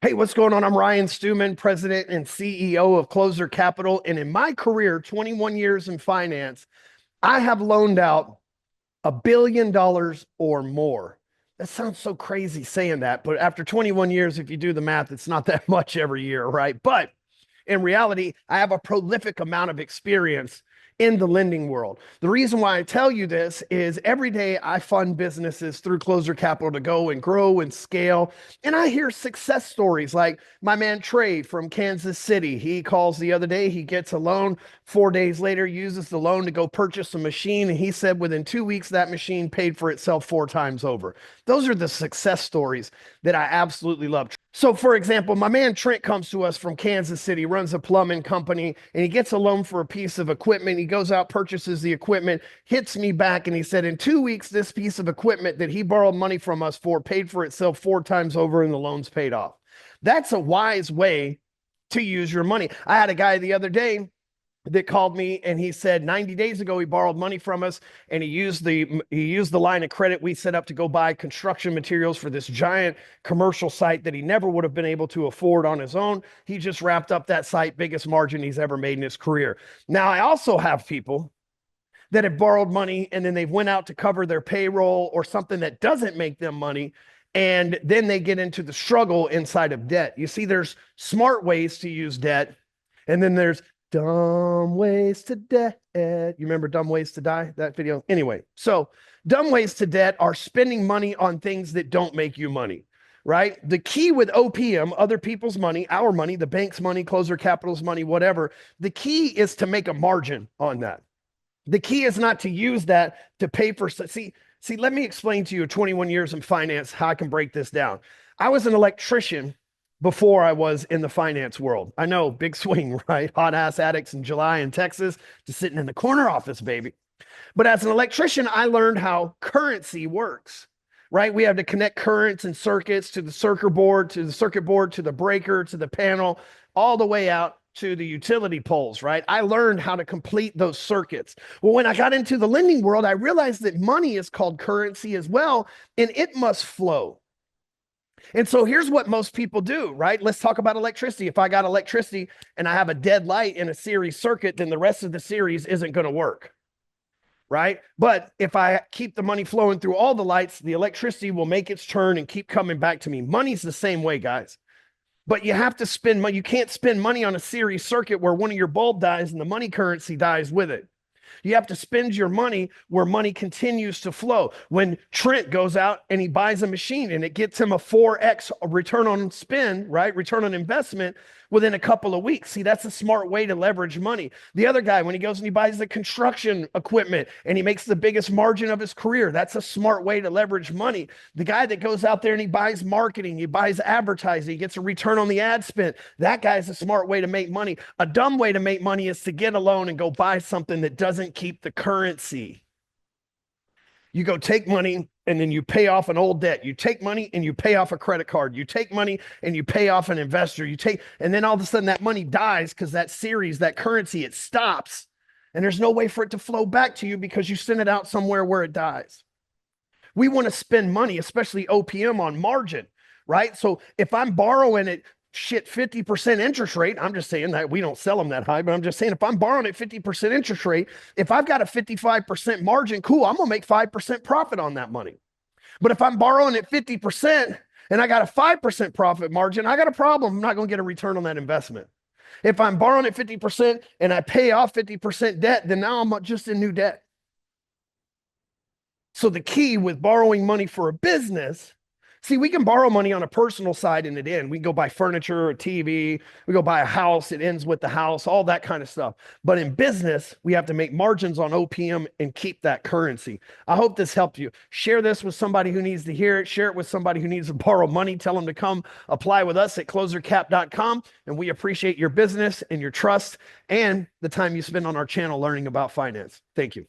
Hey, what's going on? I'm Ryan Stewman, President and CEO of Closer Capital. And in my career, 21 years in finance, I have loaned out $1 billion or more. That sounds so crazy saying that, but after 21 years, if you do the math, it's not that much every year, right? But in reality, I have a prolific amount of experience in the lending world. The reason why I tell you this is every day I fund businesses through Closer Capital to go and grow and scale. And I hear success stories like my man Trey from Kansas City. He calls the other day, he gets a loan, 4 days later, uses the loan to go purchase a machine. And he said within 2 weeks, that machine paid for itself 4 times over. Those are the success stories that I absolutely love. So, for example, my man Trent comes to us from Kansas City, runs a plumbing company, and he gets a loan for a piece of equipment. He goes out, purchases the equipment, hits me back, and he said in 2 weeks, this piece of equipment that he borrowed money from us for paid for itself 4 times over, and the loan's paid off. That's a wise way to use your money. I had a guy the other day that called me and he said 90 days ago he borrowed money from us and he used the line of credit we set up to go buy construction materials for this giant commercial site that he never would have been able to afford on his own. He just wrapped up that site, biggest margin he's ever made in his career. Now, I also have people that have borrowed money and then they went out to cover their payroll or something that doesn't make them money. And then they get into the struggle inside of debt. You see, there's smart ways to use debt. And then there's dumb ways to debt. You remember Dumb Ways to Die, that video? Anyway, so dumb ways to debt are spending money on things that don't make you money, right? The key with OPM, other people's money, our money, the bank's money, Closer Capital's money, whatever, the key is to make a margin on that. The key is not to use that to pay for, see, let me explain to you 21 years in finance, how I can break this down. I was an electrician before I was in the finance world. I know, big swing, right? Hot ass addicts in July in Texas, just sitting in the corner office, baby. But as an electrician, I learned how currency works, right? We have to connect currents and circuits to the circuit board, to the breaker, to the panel, all the way out to the utility poles, right? I learned how to complete those circuits. Well, when I got into the lending world, I realized that money is called currency as well, and it must flow. And so here's what most people do, right? Let's talk about electricity. If I got electricity and I have a dead light in a series circuit, then the rest of the series isn't going to work, right? But if I keep the money flowing through all the lights, the electricity will make its turn and keep coming back to me. Money's the same way, guys. But you have to spend money. You can't spend money on a series circuit where one of your bulb dies and the money currency dies with it. You have to spend your money where money continues to flow. When Trent goes out and he buys a machine and it gets him a 4x return on spend, right? Return on investment within a couple of weeks. See, that's a smart way to leverage money. The other guy, when he goes and he buys the construction equipment and he makes the biggest margin of his career, that's a smart way to leverage money. The guy that goes out there and he buys marketing, he buys advertising, he gets a return on the ad spend. That guy's a smart way to make money. A dumb way to make money is to get a loan and go buy something that doesn't keep the currency. You go take money and then you pay off an old debt. You take money and you pay off a credit card. You take money and you pay off an investor. And then all of a sudden that money dies because that series, that currency, it stops. And there's no way for it to flow back to you because you send it out somewhere where it dies. We want to spend money, especially OPM, on margin, right? So if I'm borrowing it, 50% interest rate, I'm just saying that we don't sell them that high, but I'm just saying if I'm borrowing at 50% interest rate, if I've got a 55% margin, cool, I'm gonna make 5% profit on that money. But if I'm borrowing at 50% and I got a 5% profit margin, I got a problem. I'm not gonna get a return on that investment. If I'm borrowing at 50% and I pay off 50% debt, then now I'm just in new debt. So the key with borrowing money for a business, see, we can borrow money on a personal side and it ends. We can go buy furniture, a TV, we go buy a house, it ends with the house, all that kind of stuff. But in business, we have to make margins on OPM and keep that currency. I hope this helped you. Share this with somebody who needs to hear it. Share it with somebody who needs to borrow money. Tell them to come apply with us at closercap.com. And we appreciate your business and your trust and the time you spend on our channel learning about finance. Thank you.